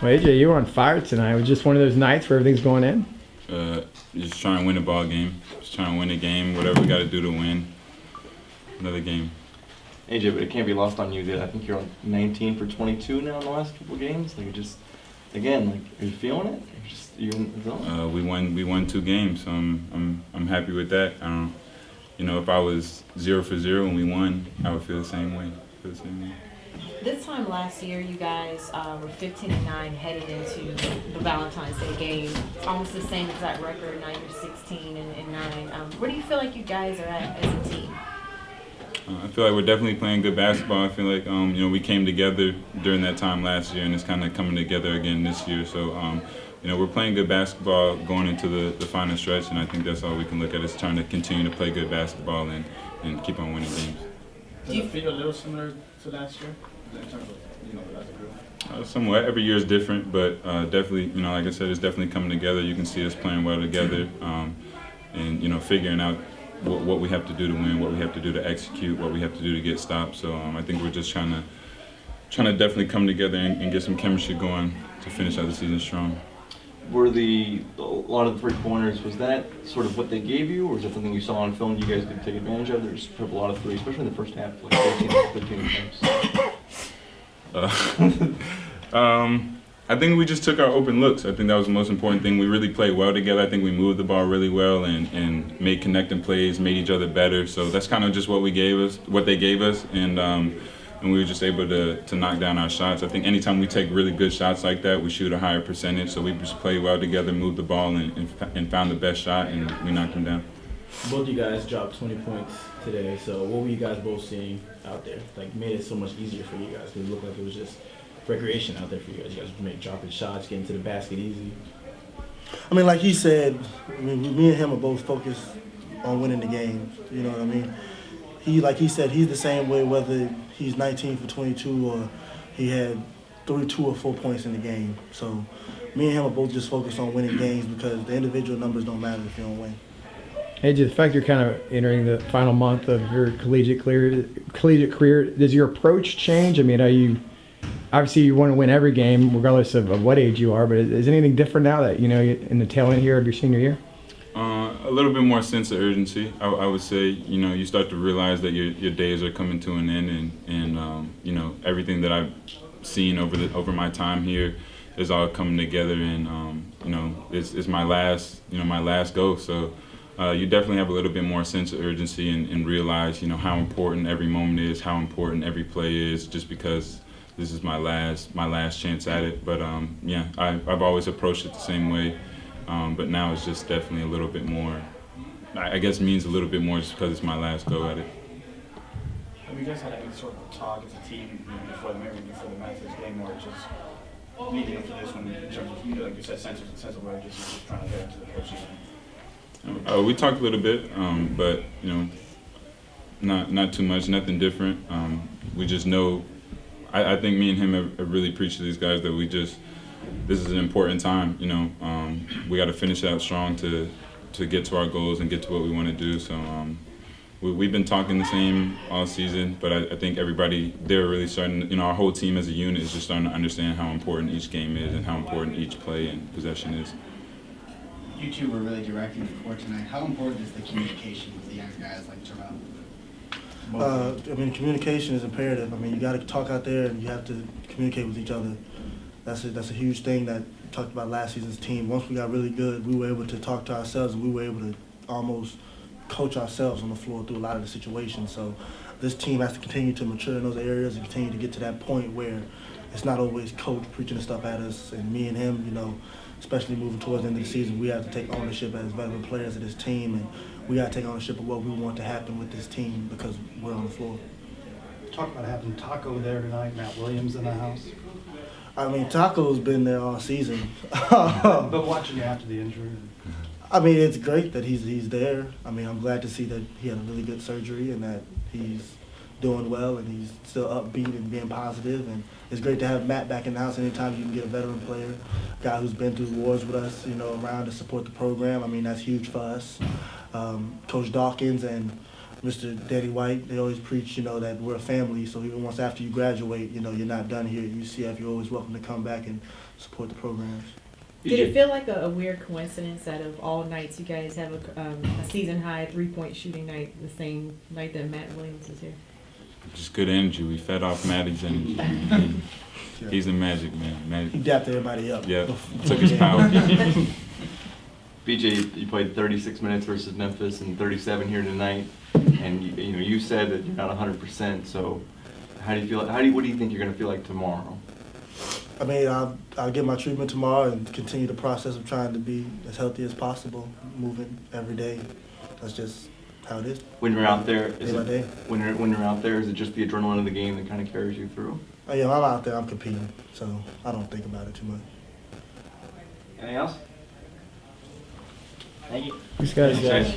Well, AJ, you were on fire tonight. It was just one of those nights where everything's going in. Just trying to win a ball game. Just trying to win a game. Whatever we got to do to win another game. AJ, but it can't be lost on you that I think you're on 19 for 22 now in the last couple of games. Like, again, are you feeling it? You're in the zone? We won 2 games, so I'm happy with that. If I was 0 for 0 and we won, I would feel the same way. This time last year, you guys were 15-9 headed into the Valentine's Day game. Almost the same exact record. Now you're 16-9. Where do you feel like you guys are at as a team? I feel like we're definitely playing good basketball. I feel like we came together during that time last year, and it's kind of coming together again this year. So we're playing good basketball going into the final stretch, and I think that's all we can look at is trying to continue to play good basketball and keep on winning games. Does it feel a little similar to last year? In terms of, as a group? Somewhat. Every year is different, but definitely, like I said, it's definitely coming together. You can see us playing well together, and figuring out what we have to do to win, what we have to do to execute, what we have to do to get stops. So I think we're just trying to definitely come together and get some chemistry going to finish out the season strong. Were a lot of the 3-pointers, was that sort of what they gave you, or is that something you saw on film you guys could take advantage of? There's a lot of threes, especially in the first half, like 15 attempts. I think we just took our open looks. I think that was the most important thing. We really played well together. I think we moved the ball really well and made connecting plays, made each other better. So that's kind of just what they gave us, and we were just able to knock down our shots. I think anytime we take really good shots like that, we shoot a higher percentage. So we just played well together, moved the ball, and found the best shot, and we knocked them down. Both you guys dropped 20 points today. So what were you guys both seeing out there? Like, made it so much easier for you guys? Because it looked like it was just recreation out there for you guys. You guys were dropping shots, getting to the basket easy. I mean, like he said, me and him are both focused on winning the game. You know what I mean? Like he said, he's the same way whether he's 19 for 22 or he had 2 or 4 points in the game. So me and him are both just focused on winning games because the individual numbers don't matter if you don't win. AJ, the fact you're kind of entering the final month of your collegiate career, does your approach change? I mean, obviously you want to win every game regardless of what age you are, but is anything different now that, in the tail end here of your senior year? A little bit more sense of urgency. I would say, you start to realize that your days are coming to an end, and everything that I've seen over my time here is all coming together, and it's my last go. So you definitely have a little bit more sense of urgency and realize how important every moment is, how important every play is, just because this is my last chance at it. But I've always approached it the same way. But now it's just definitely a little bit more, I guess means a little bit more just because it's my last go at it. Have you guys had any sort of talk as a team before the Memphis game, or just leading up to this one in terms of, like you said, sense of urgency, just trying to get into the postseason? We talked a little bit, but not too much, nothing different. We just know, I think me and him have really preached to these guys that this is an important time. We got to finish out strong to get to our goals and get to what we want to do. So we've been talking the same all season, but I think everybody, they're really starting, our whole team as a unit is just starting to understand how important each game is and how important each play and possession is. You two were really directing the court tonight. How important is the communication with the young guys like Terrell? Communication is imperative. You got to talk out there and you have to communicate with each other. That's a huge thing that we talked about last season's team. Once we got really good, we were able to talk to ourselves and we were able to almost coach ourselves on the floor through a lot of the situations. So this team has to continue to mature in those areas and continue to get to that point where it's not always coach preaching the stuff at us. And me and him, especially moving towards the end of the season, we have to take ownership as veteran players of this team, and we got to take ownership of what we want to happen with this team because we're on the floor. Talk about having Taco there tonight, Matt Williams in the house. Taco's been there all season. But watching you after the injury. It's great that he's there. I'm glad to see that he had a really good surgery and that he's doing well and he's still upbeat and being positive. And it's great to have Matt back in the house. Anytime you can get a veteran player, a guy who's been through wars with us, around to support the program, that's huge for us. Coach Dawkins and Mr. Danny White, they always preach, that we're a family. So even once after you graduate, you're not done here at UCF. You're always welcome to come back and support the programs. Did it feel like a weird coincidence that of all nights you guys have a season high 3-point shooting night the same night that Matt Williams is here? Just good energy. We fed off Maddie's energy. He's a magic man. He dapped everybody up. Yeah, took his power. BJ, you played 36 minutes versus Memphis and 37 here tonight, and you said that you're not 100%. So, how do you feel? What do you think you're going to feel like tomorrow? I mean, I'll get my treatment tomorrow and continue the process of trying to be as healthy as possible, moving every day. That's just how it is. When you're out there, Day by day. when you're out there, is it just the adrenaline of the game that kind of carries you through? Oh, yeah, I'm out there. I'm competing, so I don't think about it too much. Anything else? Thank you. Thanks, guys. Thanks.